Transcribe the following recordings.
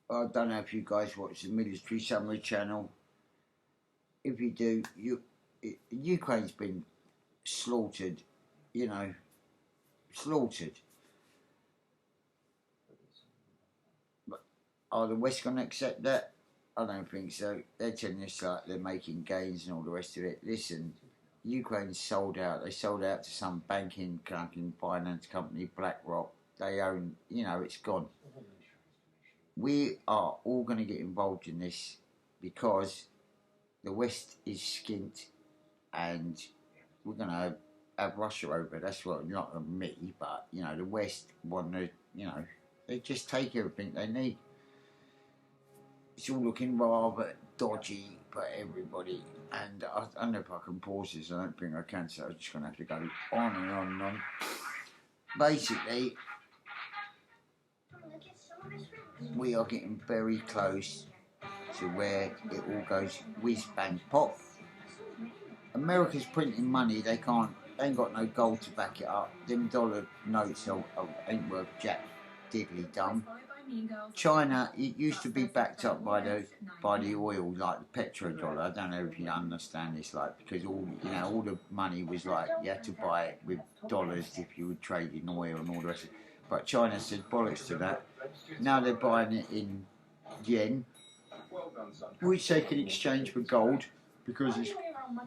I don't know if you guys watch the Military Summary Channel. If you do, Ukraine's been slaughtered. You know, slaughtered. But are the West going to accept that? I don't think so. They're telling us like they're making gains and all the rest of it. Listen, Ukraine's sold out. They sold out to some banking, finance company, BlackRock. They own, it's gone. We are all going to get involved in this because the West is skint and we're going to have Russia over. That's what, not me, but, the West want to, they just take everything they need. It's all looking rather dodgy for everybody. And I don't know if I can pause this. I don't think I can, so I'm just going to have to go on and on and on. Basically, we are getting very close to where it all goes whiz bang pop. America's printing money. They ain't got no gold to back it up. Them dollar notes ain't worth jack diddly dum. China, it used to be backed up by the oil, like the petrodollar. I don't know if you understand this, like, because all the money was like you had to buy it with dollars if you were trading oil and all the rest of it. But China said bollocks to that. Now they're buying it in yen, which they can exchange for gold because it's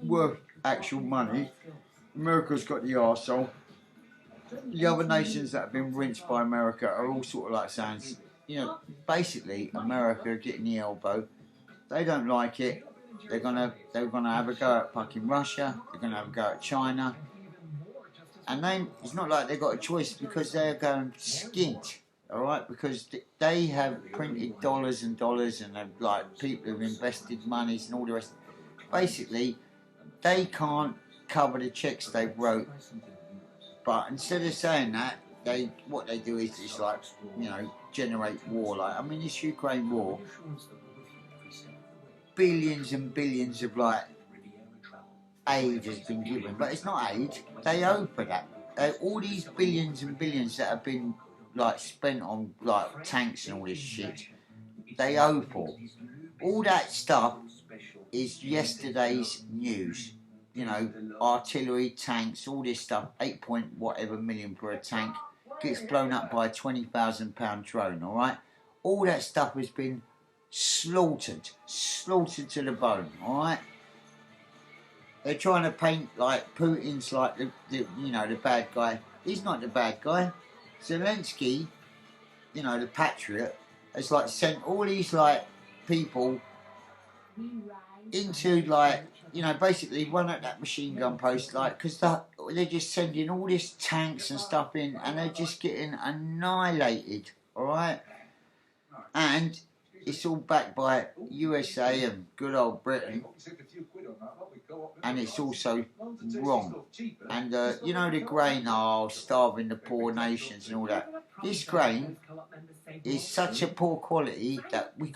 worth actual money. America's got the arsehole. The other nations that have been rinsed by America are all sort of like saying, basically America getting the elbow. They don't like it. They're gonna have a go at fucking Russia. They're gonna have a go at China. And it's not like they've got a choice because they're going skint, all right? Because they have printed dollars and dollars, and people have invested monies and all the rest. Basically, they can't cover the checks they've wrote. But instead of saying that, what they do is just generate war. This Ukraine war, billions and billions of aid has been given, but it's not aid. They owe for that. All these billions and billions that have been spent on tanks and all this shit, they owe for. All that stuff is yesterday's news. Artillery, tanks, all this stuff. 8 point whatever million for a tank gets blown up by a £20,000 drone. All right, all that stuff has been slaughtered to the bone. All right. They're trying to paint Putin's the bad guy. He's not the bad guy. Zelensky, the patriot, has sent all these people into basically run at that machine gun post because they're just sending all this tanks and stuff in and they're just getting annihilated. All right, and it's all backed by USA and good old Britain. And it's also wrong. And the grain starving the poor nations and all that. This grain is such a poor quality that we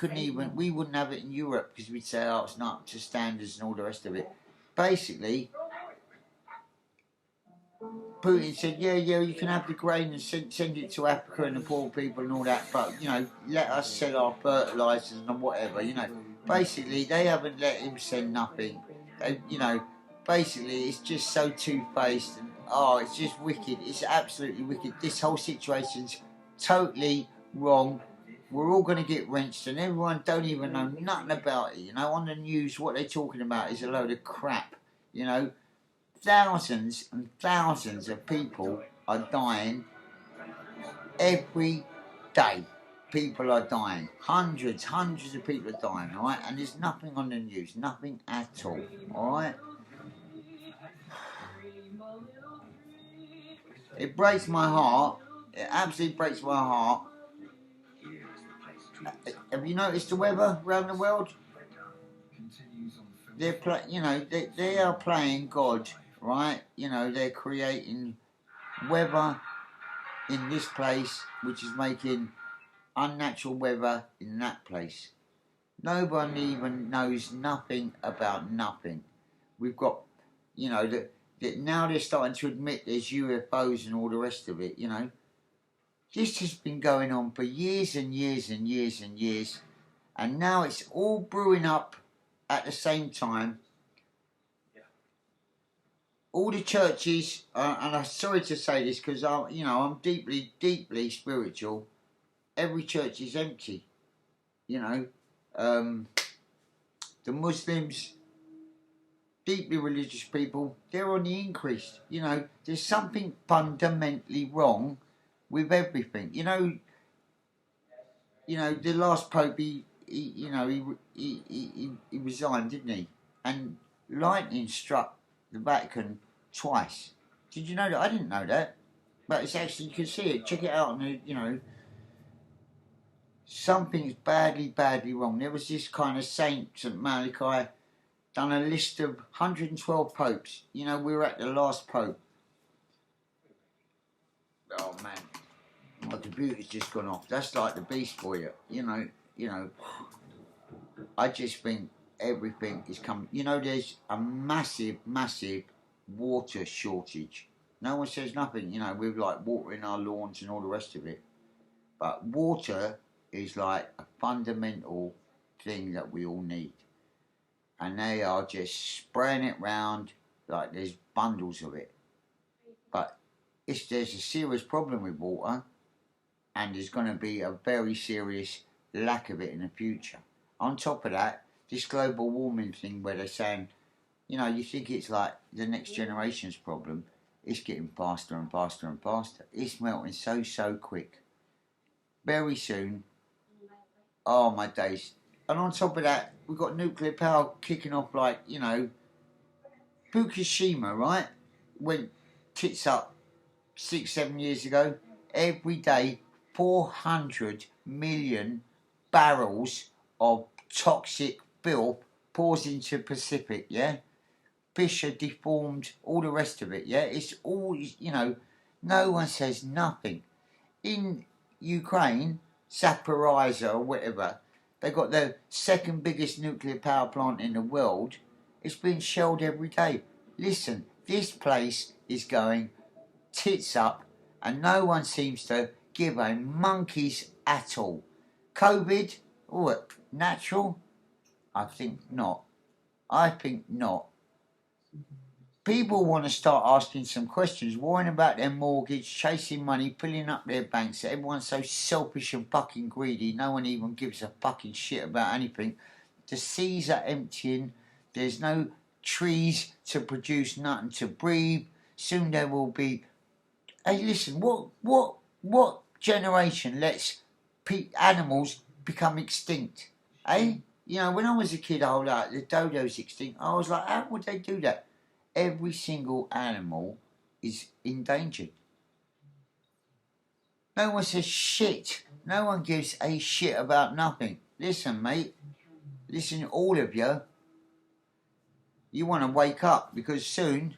wouldn't have it in Europe because we'd say, it's not up to standards and all the rest of it. Basically, Putin said, yeah, you can have the grain and send it to Africa and the poor people and all that, but, let us sell our fertilisers and whatever, Basically, they haven't let him send nothing. Basically, it's just so two-faced and, it's just wicked. It's absolutely wicked. This whole situation's totally wrong. We're all going to get wrenched and everyone don't even know nothing about it. On the news, what they're talking about is a load of crap, Thousands and thousands of people are dying every day. People are dying. Hundreds of people are dying, all right? And there's nothing on the news, nothing at all, all right? It breaks my heart. It absolutely breaks my heart. Have you noticed the weather around the world? They are playing God, right? They're creating weather in this place, which is making unnatural weather in that place. No one even knows nothing about nothing. We've got, that now they're starting to admit there's UFOs and all the rest of it, This has been going on for years and years and years and years, and now it's all brewing up at the same time. All the churches, and I'm sorry to say this because I'm deeply, deeply spiritual. Every church is empty. The Muslims, deeply religious people, they're on the increase. There's something fundamentally wrong with everything. The last pope, he resigned, didn't he? And lightning struck the Vatican twice. Did you know that? I didn't know that, but it's actually, you can see it. Check it out on the, something's badly, badly wrong. There was this kind of Saint Malachi done a list of 112 popes. We were at the last pope. Oh man, my computer's just gone off. That's like the beast for you. I just think everything is coming. There's a massive, massive water shortage. No one says nothing. We've like watering our lawns and all the rest of it. But water is like a fundamental thing that we all need. And they are just spraying it round like there's bundles of it. But there's a serious problem with water, and there's going to be a very serious lack of it in the future. On top of that, this global warming thing where they're saying, you think it's like the next generation's problem, it's getting faster and faster and faster. It's melting so quick. Very soon, oh my days. And on top of that, we've got nuclear power kicking off like, Fukushima, right? Went tits up 6-7 years ago. Every day, 400 million barrels of toxic filth pours into the Pacific, yeah? Fish are deformed, all the rest of it, yeah? It's all, no one says nothing. In Ukraine, Zaporizhzhia or whatever, they got the second biggest nuclear power plant in the world. It's being shelled every day. Listen, this place is going tits up, and no one seems to give a monkey's at all. COVID, what, natural? I think not. People want to start asking some questions, worrying about their mortgage, chasing money, filling up their banks. Everyone's so selfish and fucking greedy, no one even gives a fucking shit about anything. The seas are emptying, there's no trees to produce nothing to breathe. Soon there will be... Hey, listen, what generation lets animals become extinct? Eh? When I was a kid, I was like, the dodo's extinct. I was like, how would they do that? Every single animal is endangered. No one says shit. No one gives a shit about nothing. Listen, mate. Listen, all of you. You want to wake up because soon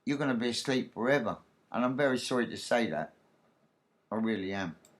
you're going to be asleep forever. And I'm very sorry to say that. I really am.